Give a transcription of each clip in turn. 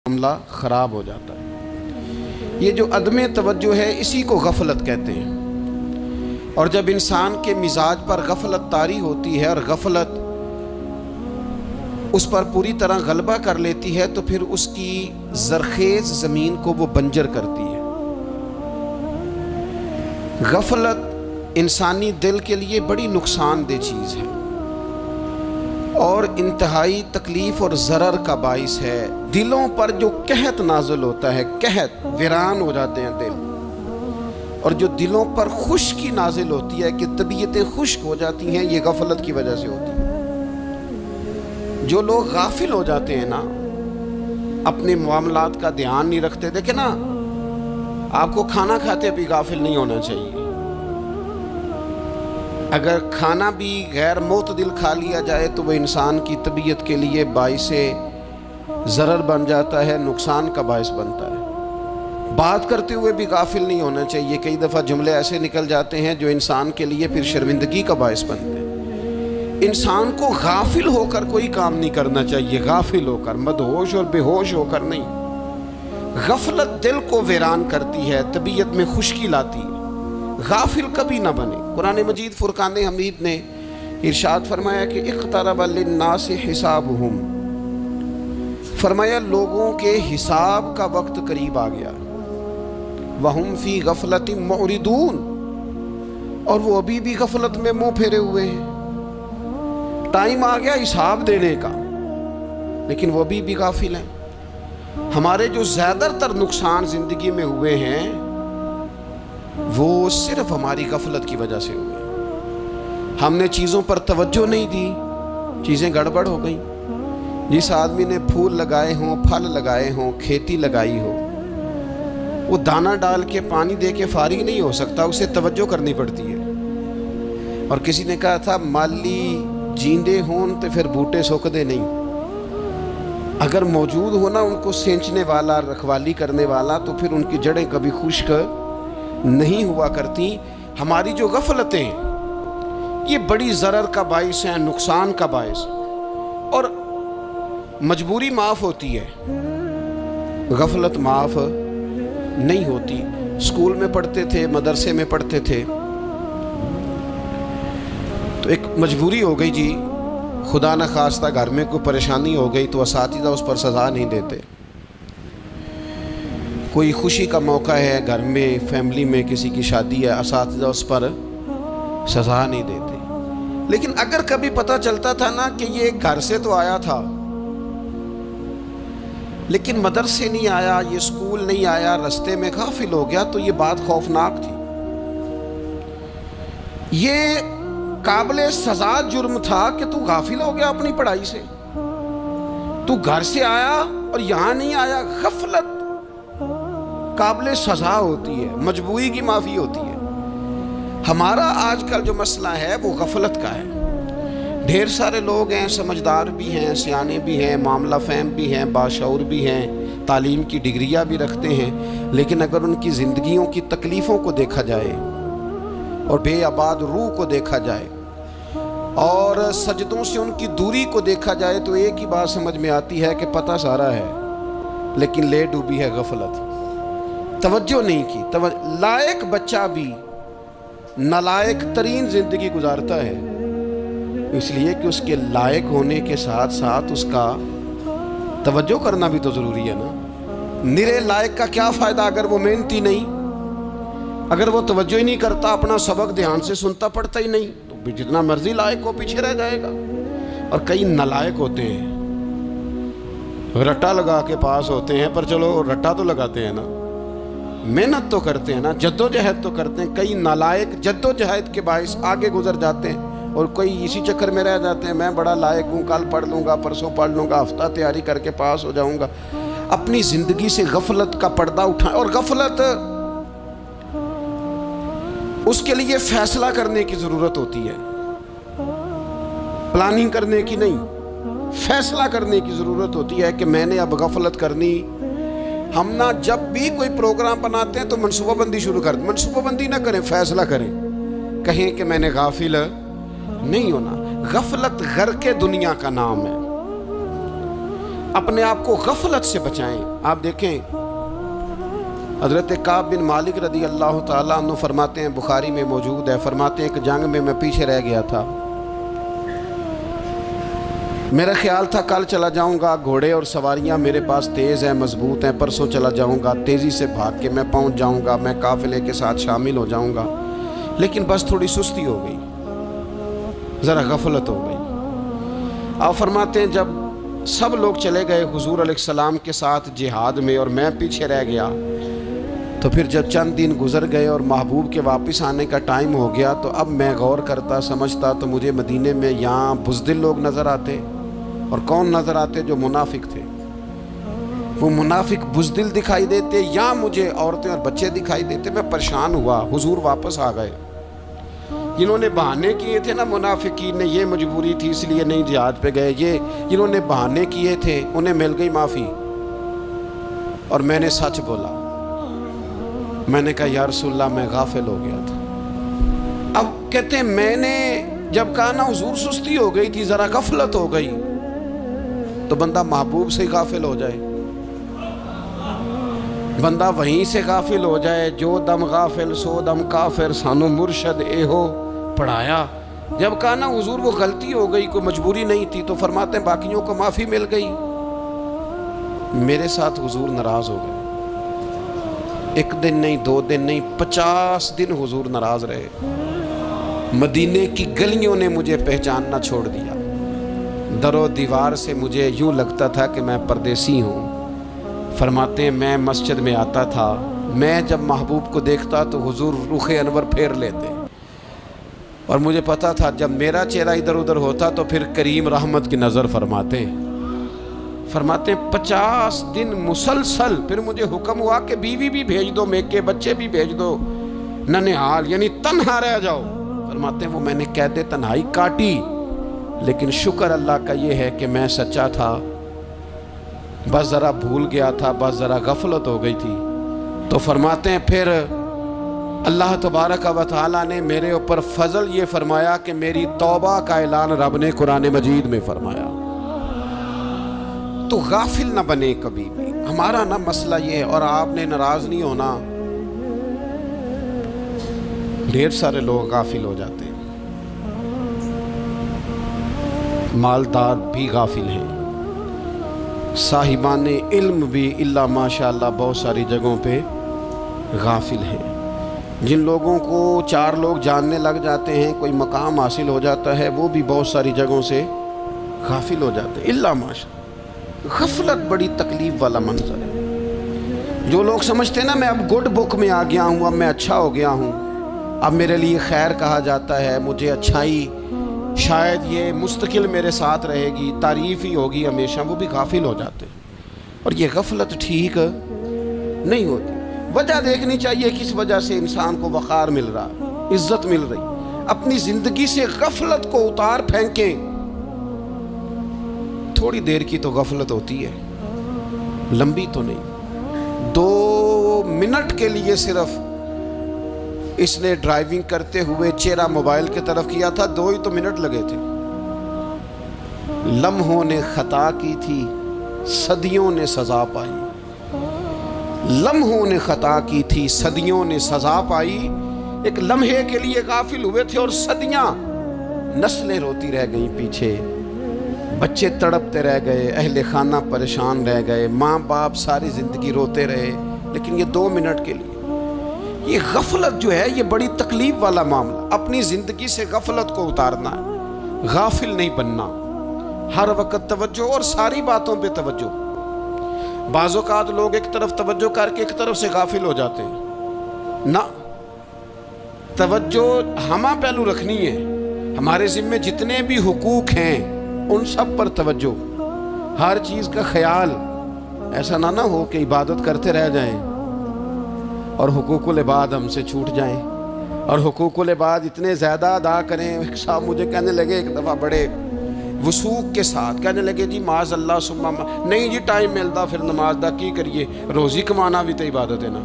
معاملہ خراب ہو جاتا ہے۔ یہ جو عدم توجہ ہے اسی کو غفلت کہتے ہیں، اور جب انسان کے مزاج پر غفلت طاری ہوتی ہے اور غفلت اس پر پوری طرح غلبہ کر لیتی ہے تو پھر اس کی زرخیز زمین کو وہ بنجر کرتی ہے۔ غفلت انسانی دل کے لیے بڑی نقصان دہ چیز ہے اور انتہائی تکلیف اور ضرر کا باعث ہے۔ دلوں پر جو قحط نازل ہوتا ہے، قحط، ویران ہو جاتے ہیں دل، اور جو دلوں پر خشکی نازل ہوتی ہے کہ طبیعتیں خشک ہو جاتی ہیں، یہ غفلت کی وجہ سے ہوتی ہے۔ جو لوگ غافل ہو جاتے ہیں نا، اپنے معاملات کا دھیان نہیں رکھتے، دیکھیں نا، آپ کو کھانا کھاتے بھی غافل نہیں ہونا چاہیے۔ اگر کھانا بھی غیر معتدل کھا لیا جائے تو وہ انسان کی طبیعت کے لیے باعث ضرر بن جاتا ہے، نقصان کا باعث بنتا ہے۔ بات کرتے ہوئے بھی غافل نہیں ہونا چاہیے، کئی دفعہ جملے ایسے نکل جاتے ہیں جو انسان کے لیے پھر شرمندگی کا باعث بنتے ہیں۔ انسان کو غافل ہو کر کوئی کام نہیں کرنا چاہیے، غافل ہو کر، مدہوش اور بے ہوش ہو کر نہیں۔ غفلت دل کو ویران کرتی ہے، طبیعت میں خشکی لاتی ہے۔ غافل کبھی نہ بنے۔ قرآن مجید فرقان حمید نے ارشاد فرمایا کہ اقترب للناس حسابہم، فرمایا لوگوں کے حساب کا وقت قریب آ گیا، وہم فی غفلت معرضون، اور وہ ابھی بھی غفلت میں منہ پھیرے ہوئے ہیں۔ ٹائم آ گیا حساب دینے کا، لیکن وہ ابھی بھی غافل ہیں۔ ہمارے جو زیادہ تر نقصان زندگی میں ہوئے ہیں وہ صرف ہماری غفلت کی وجہ سے ہوئے۔ ہم نے چیزوں پر توجہ نہیں دی، چیزیں گڑبڑ ہو گئیں۔ جس آدمی نے پھول لگائے ہوں، پھل لگائے ہوں، کھیتی لگائی ہو، وہ دانہ ڈال کے پانی دے کے فارغ نہیں ہو سکتا، اسے توجہ کرنی پڑتی ہے۔ اور کسی نے کہا تھا مالی جیندے ہون تو پھر بوٹے سوکھدے نہیں۔ اگر موجود ہونا ان کو سینچنے والا، رکھوالی کرنے والا، تو پھر ان کی جڑیں کبھی خشک نہیں ہوا کرتی۔ ہماری جو غفلتیں ہیں یہ بڑی ضرر کا باعث ہیں، نقصان کا باعث، اور مجبوری معاف ہوتی ہے، غفلت معاف نہیں ہوتی۔ اسکول میں پڑھتے تھے، مدرسے میں پڑھتے تھے، تو ایک مجبوری ہو گئی جی، خدا نہ خواستہ گھر میں کوئی پریشانی ہو گئی تو اساتذہ اس پر سزا نہیں دیتے۔ کوئی خوشی کا موقع ہے گھر میں، فیملی میں کسی کی شادی ہے، اساتذہ اس پر سزا نہیں دیتے۔ لیکن اگر کبھی پتہ چلتا تھا نا کہ یہ گھر سے تو آیا تھا لیکن مدرسے نہیں آیا، یہ اسکول نہیں آیا، رستے میں غافل ہو گیا، تو یہ بات خوفناک تھی۔ یہ قابل سزا جرم تھا کہ تو غافل ہو گیا اپنی پڑھائی سے، تو گھر سے آیا اور یہاں نہیں آیا۔ غفلت قابل سزا ہوتی ہے، مجبوری کی معافی ہوتی ہے۔ ہمارا آج کل جو مسئلہ ہے وہ غفلت کا ہے۔ ڈھیر سارے لوگ ہیں، سمجھدار بھی ہیں، سیانے بھی ہیں، معاملہ فہم بھی ہیں، باشعور بھی ہیں، تعلیم کی ڈگریاں بھی رکھتے ہیں، لیکن اگر ان کی زندگیوں کی تکلیفوں کو دیکھا جائے اور بے آباد روح کو دیکھا جائے اور سجدوں سے ان کی دوری کو دیکھا جائے تو ایک ہی بات سمجھ میں آتی ہے کہ پتہ سارا ہے لیکن لے ڈوبی ہے غفلت، توجہ نہیں کی۔ لائق بچہ بھی نالائق ترین زندگی گزارتا ہے، اس لیے کہ اس کے لائق ہونے کے ساتھ ساتھ اس کا توجہ کرنا بھی تو ضروری ہے نا۔ نرے لائق کا کیا فائدہ اگر وہ محنتی نہیں، اگر وہ توجہ ہی نہیں کرتا، اپنا سبق دھیان سے سنتا پڑھتا ہی نہیں، تو بھی جتنا مرضی لائق ہو پیچھے رہ جائے گا۔ اور کئی نالائق ہوتے ہیں، رٹا لگا کے پاس ہوتے ہیں، پر چلو رٹا تو لگاتے ہیں نا، محنت تو کرتے ہیں نا، جد و جہد تو کرتے ہیں۔ کئی نالائق جد و جہد کے باعث آگے گزر جاتے ہیں اور کوئی اسی چکر میں رہ جاتے ہیں، میں بڑا لائق ہوں، کل پڑھ لوں گا، پرسوں پڑھ لوں گا، ہفتہ تیاری کر کے پاس ہو جاؤں گا۔ اپنی زندگی سے غفلت کا پردہ اٹھائیں، اور غفلت اس کے لیے فیصلہ کرنے کی ضرورت ہوتی ہے، پلاننگ کرنے کی نہیں، فیصلہ کرنے کی ضرورت ہوتی ہے کہ میں نے اب غفلت کرنی۔ ہم نہ جب بھی کوئی پروگرام بناتے ہیں تو منصوبہ بندی شروع کر دیں، منصوبہ بندی نہ کریں، فیصلہ کریں، کہیں کہ میں نے غافل نہیں ہونا۔ غفلت غرق دنیا کا نام ہے۔ اپنے آپ کو غفلت سے بچائیں۔ آپ دیکھیں حضرت کعب بن مالک رضی اللہ تعالیٰ عنہ فرماتے ہیں، بخاری میں موجود ہے، فرماتے ہیں کہ جنگ میں پیچھے رہ گیا تھا، میرا خیال تھا کل چلا جاؤں گا، گھوڑے اور سواریاں میرے پاس تیز ہیں، مضبوط ہیں، پرسوں چلا جاؤں گا، تیزی سے بھاگ کے میں پہنچ جاؤں گا، میں قافلے کے ساتھ شامل ہو جاؤں گا، لیکن بس تھوڑی سستی ہو گئی، ذرا غفلت ہو گئی۔ آپ فرماتے ہیں جب سب لوگ چلے گئے حضور علیہ السلام کے ساتھ جہاد میں اور میں پیچھے رہ گیا، تو پھر جب چند دن گزر گئے اور محبوب کے واپس آنے کا ٹائم ہو گیا، تو اب میں غور کرتا سمجھتا تو مجھے مدینے میں یہاں بزدل لوگ نظر آتے، اور کون نظر آتے؟ جو منافق تھے، وہ منافق بزدل دکھائی دیتے، یا مجھے عورتیں اور بچے دکھائی دیتے۔ میں پریشان ہوا، حضور واپس آ گئے، جنہوں نے بہانے کیے تھے نا منافقین نے، یہ مجبوری تھی اس لیے نہیں جہاد پہ گئے، یہ جنہوں نے بہانے کیے تھے انہیں مل گئی معافی، اور میں نے سچ بولا، میں نے کہا یا رسول اللہ میں غافل ہو گیا تھا۔ اب کہتے ہیں میں نے جب کہا نا حضور سستی ہو گئی تھی، ذرا غفلت ہو گئی، تو بندہ محبوب سے غافل ہو جائے، بندہ وہیں سے غافل ہو جائے۔ جو دم غافل سو دم کافر، سانو مرشد اے ہو پڑھایا۔ جب کہا نا حضور وہ غلطی ہو گئی، کوئی مجبوری نہیں تھی، تو فرماتے ہیں باقیوں کو معافی مل گئی، میرے ساتھ حضور ناراض ہو گئے۔ ایک دن نہیں، 2 دن نہیں، 50 دن حضور ناراض رہے۔ مدینے کی گلیوں نے مجھے پہچاننا چھوڑ دیا، در و دیوار سے مجھے یوں لگتا تھا کہ میں پردیسی ہوں۔ فرماتے ہیں میں مسجد میں آتا تھا، میں جب محبوب کو دیکھتا تو حضور رخ انور پھیر لیتے، اور مجھے پتا تھا جب میرا چہرہ ادھر ادھر ہوتا تو پھر کریم رحمت کی نظر فرماتے ہیں 50 دن مسلسل۔ پھر مجھے حکم ہوا کہ بیوی بھی بھیج دو، میکے بچے بھی بھیج دو، ننہال یعنی تنہا رہ جاؤ۔ فرماتے ہیں وہ میں نے قید تنہائی کاٹی، لیکن شکر اللہ کا یہ ہے کہ میں سچا تھا، بس ذرا بھول گیا تھا، بس ذرا غفلت ہو گئی تھی۔ تو فرماتے ہیں پھر اللہ تبارک و تعالیٰ نے میرے اوپر فضل یہ فرمایا کہ میری توبہ کا اعلان رب نے قرآن مجید میں فرمایا۔ تو غافل نہ بنے کبھی بھی، ہمارا نہ مسئلہ یہ ہے، اور آپ نے ناراض نہیں ہونا۔ ڈھیر سارے لوگ غافل ہو جاتے ہیں، مالدار بھی غافل ہیں، صاحبان علم بھی الا ماشاءاللہ بہت ساری جگہوں پہ غافل ہیں۔ جن لوگوں کو 4 لوگ جاننے لگ جاتے ہیں، کوئی مقام حاصل ہو جاتا ہے، وہ بھی بہت ساری جگہوں سے غافل ہو جاتے ہیں الا ماشاءاللہ۔ غفلت بڑی تکلیف والا منظر ہے۔ جو لوگ سمجھتے ہیں نا میں اب گڈ بک میں آ گیا ہوں، اب میں اچھا ہو گیا ہوں، اب میرے لیے خیر کہا جاتا ہے، مجھے اچھائی شاید یہ مستقل میرے ساتھ رہے گی، تعریف ہی ہوگی ہمیشہ، وہ بھی غافل ہو جاتے ہیں۔ اور یہ غفلت ٹھیک نہیں ہوتی۔ وجہ دیکھنی چاہیے کس وجہ سے انسان کو وقار مل رہا، عزت مل رہی۔ اپنی زندگی سے غفلت کو اتار پھینکیں۔ تھوڑی دیر کی تو غفلت ہوتی ہے، لمبی تو نہیں۔ 2 منٹ کے لیے صرف اس نے ڈرائیونگ کرتے ہوئے چہرہ موبائل کی طرف کیا تھا، 2 ہی تو منٹ لگے تھے۔ لمحوں نے خطا کی تھی، صدیوں نے سزا پائی۔ لمحوں نے خطا کی تھی، صدیوں نے سزا پائی۔ ایک لمحے کے لیے غافل ہوئے تھے اور صدیاں، نسلیں روتی رہ گئیں پیچھے، بچے تڑپتے رہ گئے، اہل خانہ پریشان رہ گئے، ماں باپ ساری زندگی روتے رہے، لیکن یہ 2 منٹ کے لیے۔ یہ غفلت جو ہے یہ بڑی تکلیف والا معاملہ۔ اپنی زندگی سے غفلت کو اتارنا ہے، غافل نہیں بننا، ہر وقت توجہ اور ساری باتوں پہ توجہ۔ بعض اوقات لوگ ایک طرف توجہ کر کے ایک طرف سے غافل ہو جاتے ہیں، نہ، توجہ ہمہ پہلو رکھنی ہے۔ ہمارے ذمہ جتنے بھی حقوق ہیں ان سب پر توجہ، ہر چیز کا خیال، ایسا نہ ہو کہ عبادت کرتے رہ جائیں اور حقوق العباد ہم سے چھوٹ جائیں، اور حقوق العباد اتنے زیادہ ادا کریں۔ ایک صاحب مجھے کہنے لگے ایک دفعہ بڑے وثوق کے ساتھ، کہنے لگے جی معاذ اللہ ثم نہیں جی ٹائم ملتا پھر نماز دا کی کریے، روزی کمانا بھی تو عبادت ہے نا۔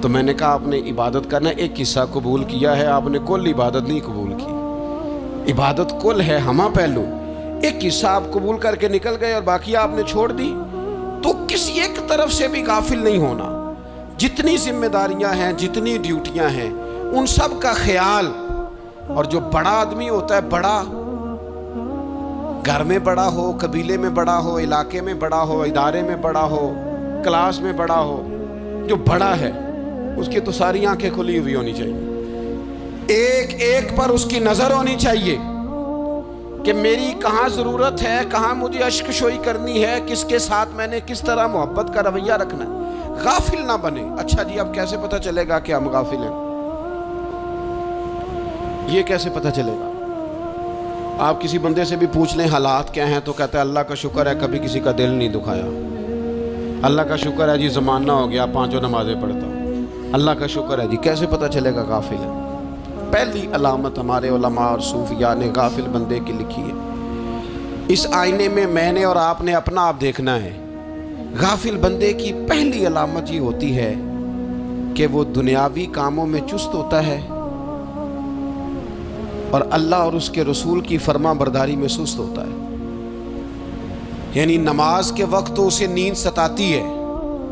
تو میں نے کہا آپ نے عبادت کرنا ایک حصہ قبول کیا ہے، آپ نے کل عبادت نہیں قبول کی۔ عبادت کل ہے، ہمہ پہلو۔ ایک حصہ آپ قبول کر کے نکل گئے اور باقی آپ نے چھوڑ دی، تو کسی ایک طرف سے بھی غافل نہیں ہونا۔ جتنی ذمہ داریاں ہیں، جتنی ڈیوٹیاں ہیں، ان سب کا خیال۔ اور جو بڑا آدمی ہوتا ہے، بڑا گھر میں بڑا ہو، قبیلے میں بڑا ہو، علاقے میں بڑا ہو، ادارے میں بڑا ہو، کلاس میں بڑا ہو، جو بڑا ہے اس کی تو ساری آنکھیں کھلی ہوئی ہونی چاہیے، ایک ایک پر اس کی نظر ہونی چاہیے کہ میری کہاں ضرورت ہے، کہاں مجھے اشک شوئی کرنی ہے، کس کے ساتھ میں نے کس طرح محبت کا رویہ رکھنا ہے، غافل نہ بنے۔ اچھا جی، اب کیسے پتہ چلے گا کہ ہم غافل ہیں؟ یہ کیسے پتہ چلے گا؟ آپ کسی بندے سے بھی پوچھ لیں حالات کیا ہیں، تو کہتا ہے اللہ کا شکر ہے کبھی کسی کا دل نہیں دکھایا، اللہ کا شکر ہے جی زمانہ ہو گیا 5 نمازیں پڑھتا ہوں، اللہ کا شکر ہے جی۔ کیسے پتہ چلے گا غافل ہے؟ پہلی علامت ہمارے علماء اور صوفیاء نے غافل بندے کی لکھی ہے۔ اس آئینے میں میں نے اور آپ نے اپنا آپ دیکھنا ہے۔ غافل بندے کی پہلی علامت یہ ہوتی ہے کہ وہ دنیاوی کاموں میں چست ہوتا ہے اور اللہ اور اس کے رسول کی فرما برداری میں سست ہوتا ہے۔ یعنی نماز کے وقت تو اسے نیند ستاتی ہے،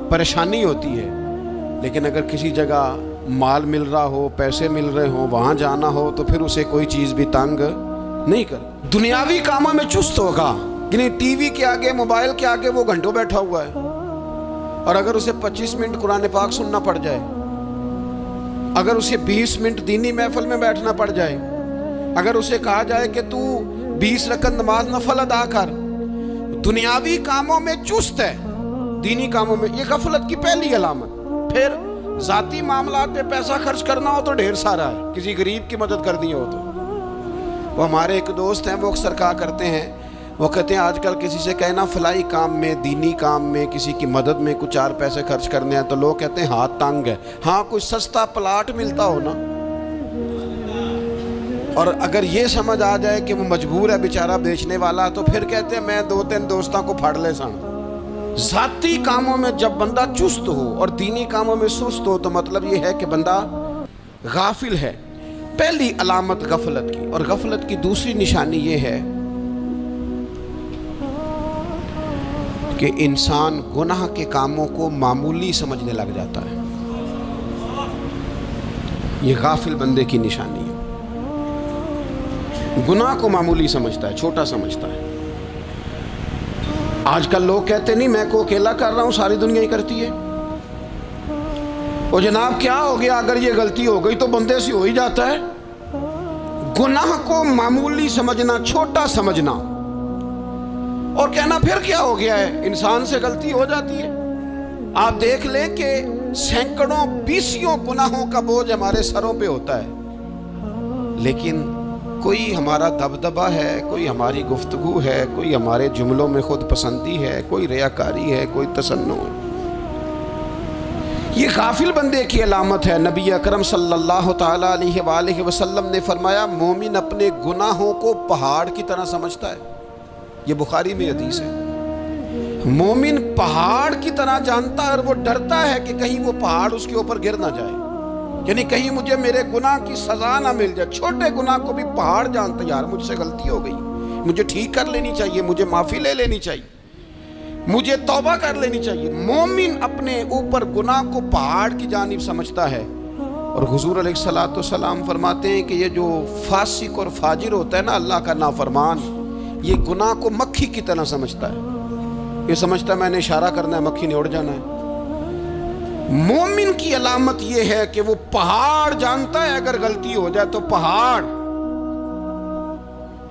پریشانی ہوتی ہے، لیکن اگر کسی جگہ مال مل رہا ہو، پیسے مل رہے ہوں، وہاں جانا ہو تو پھر اسے کوئی چیز بھی تنگ نہیں کر۔ دنیاوی کاموں میں چست ہوگا، یعنی ٹی وی کے آگے، موبائل کے آگے وہ گھنٹوں بیٹھا ہوا ہے، اور اگر اسے 25 منٹ قرآن پاک سننا پڑ جائے، اگر اسے 20 منٹ دینی محفل میں بیٹھنا پڑ جائے، اگر اسے کہا جائے کہ تو 20 رکعت نماز نفل ادا کر، دنیاوی کاموں میں چست ہے، دینی کاموں میں، یہ غفلت کی پہلی علامت۔ پھر ذاتی معاملات پہ پیسہ خرچ کرنا ہو تو ڈھیر سارا ہے، کسی غریب کی مدد کرنی ہو تو۔ وہ ہمارے ایک دوست ہیں، وہ اکثر کہا کرتے ہیں، وہ کہتے ہیں آج کل کسی سے کہنا فلائی کام میں، دینی کام میں، کسی کی مدد میں کچھ 4 پیسے خرچ کرنے ہیں، تو لوگ کہتے ہیں ہاتھ تنگ ہے۔ ہاں، کوئی سستا پلاٹ ملتا ہو نا، اور اگر یہ سمجھ آ جائے کہ وہ مجبور ہے بیچارہ بیچنے والا، تو پھر کہتے ہیں میں 2-3 دوستوں کو پھاڑ لے سن۔ ذاتی کاموں میں جب بندہ چست ہو اور دینی کاموں میں سست ہو، تو مطلب یہ ہے کہ بندہ غافل ہے۔ پہلی علامت غفلت کی۔ اور غفلت کی دوسری نشانی یہ ہے کہ انسان گناہ کے کاموں کو معمولی سمجھنے لگ جاتا ہے۔ یہ غافل بندے کی نشانی ہے، گناہ کو معمولی سمجھتا ہے، چھوٹا سمجھتا ہے۔ آج کل لوگ کہتے نہیں میں کو اکیلا کر رہا ہوں، ساری دنیا ہی کرتی ہے۔ اور جناب کیا ہو گیا اگر یہ غلطی ہو گئی تو بندے سے ہو ہی جاتا ہے۔ گناہ کو معمولی سمجھنا، چھوٹا سمجھنا، اور کہنا پھر کیا ہو گیا ہے، انسان سے غلطی ہو جاتی ہے۔ آپ دیکھ لیں کہ سینکڑوں بیسیوں گناہوں کا بوجھ ہمارے سروں پہ ہوتا ہے، لیکن کوئی ہمارا دبدبہ ہے، کوئی ہماری گفتگو ہے، کوئی ہمارے جملوں میں خود پسندی ہے، کوئی ریاکاری ہے، کوئی تصنع ہے۔ یہ غافل بندے کی علامت ہے۔ نبی اکرم صلی اللہ تعالیٰ علیہ وآلہ وسلم نے فرمایا مومن اپنے گناہوں کو پہاڑ کی طرح سمجھتا ہے۔ یہ بخاری میں حدیث ہے۔ مومن پہاڑ کی طرح جانتا ہے اور وہ ڈرتا ہے کہ کہیں وہ پہاڑ اس کے اوپر گر نہ جائے، یعنی کہیں مجھے میرے گناہ کی سزا نہ مل جائے۔ چھوٹے گناہ کو بھی پہاڑ جانتا ہے، یار مجھ سے غلطی ہو گئی، مجھے ٹھیک کر لینی چاہیے، مجھے معافی لے لینی چاہیے، مجھے توبہ کر لینی چاہیے۔ مومن اپنے اوپر گناہ کو پہاڑ کی جانب سمجھتا ہے۔ اور حضور علیہ الصلوۃ والسلام فرماتے ہیں کہ یہ جو فاسق اور فاجر ہوتا ہے نا، اللہ کا نافرمان، یہ گناہ کو مکھی کی طرح سمجھتا ہے۔ یہ سمجھتا ہے میں نے اشارہ کرنا ہے، مکھی نے اڑ جانا ہے۔ مومن کی علامت یہ ہے کہ وہ پہاڑ جانتا ہے، اگر غلطی ہو جائے تو پہاڑ۔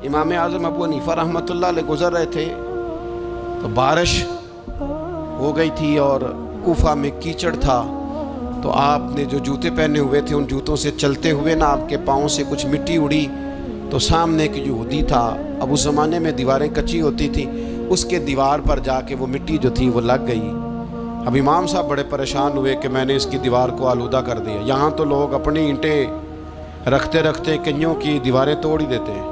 امام اعظم ابو حنیفہ رحمۃ اللہ علیہ گزر رہے تھے تو بارش ہو گئی تھی اور کوفہ میں کیچڑ تھا، تو آپ نے جو جوتے پہنے ہوئے تھے ان جوتوں سے چلتے ہوئے نا آپ کے پاؤں سے کچھ مٹی اڑی، تو سامنے ایک یہودی تھا، اب اس زمانے میں دیواریں کچی ہوتی تھی، اس کے دیوار پر جا کے وہ مٹی جو تھی وہ لگ گئی۔ اب امام صاحب بڑے پریشان ہوئے کہ میں نے اس کی دیوار کو آلودہ کر دیا۔ یہاں تو لوگ اپنی اینٹیں رکھتے رکھتے کئیوں کی دیواریں توڑ ہی دیتے ہیں،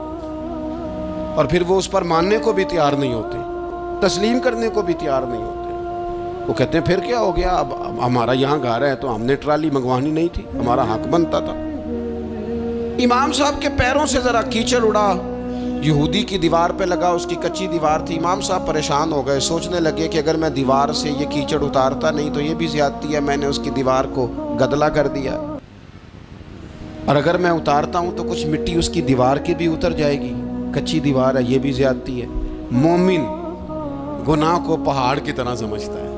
اور پھر وہ اس پر ماننے کو بھی تیار نہیں ہوتے، تسلیم کرنے کو بھی تیار نہیں ہوتے۔ وہ کہتے ہیں پھر کیا ہو گیا، اب ہمارا یہاں گھر ہے تو ہم نے ٹرالی منگوانی نہیں تھی، ہمارا حق بنتا تھا۔ امام صاحب کے پیروں سے ذرا کیچڑ اڑا یہودی کی دیوار پہ لگا، اس کی کچی دیوار تھی. امام صاحب پریشان ہو گئے، سوچنے لگے کہ اگر میں دیوار سے یہ کیچڑ اتارتا نہیں تو یہ بھی زیادتی ہے، میں نے اس کی دیوار کو گدلا کر دیا، اور اگر میں اتارتا ہوں تو کچھ مٹی اس کی دیوار کی بھی اتر جائے گی، کچی دیوار ہے، یہ بھی زیادتی ہے. مومن گناہ کو پہاڑ کی طرح سمجھتا ہے.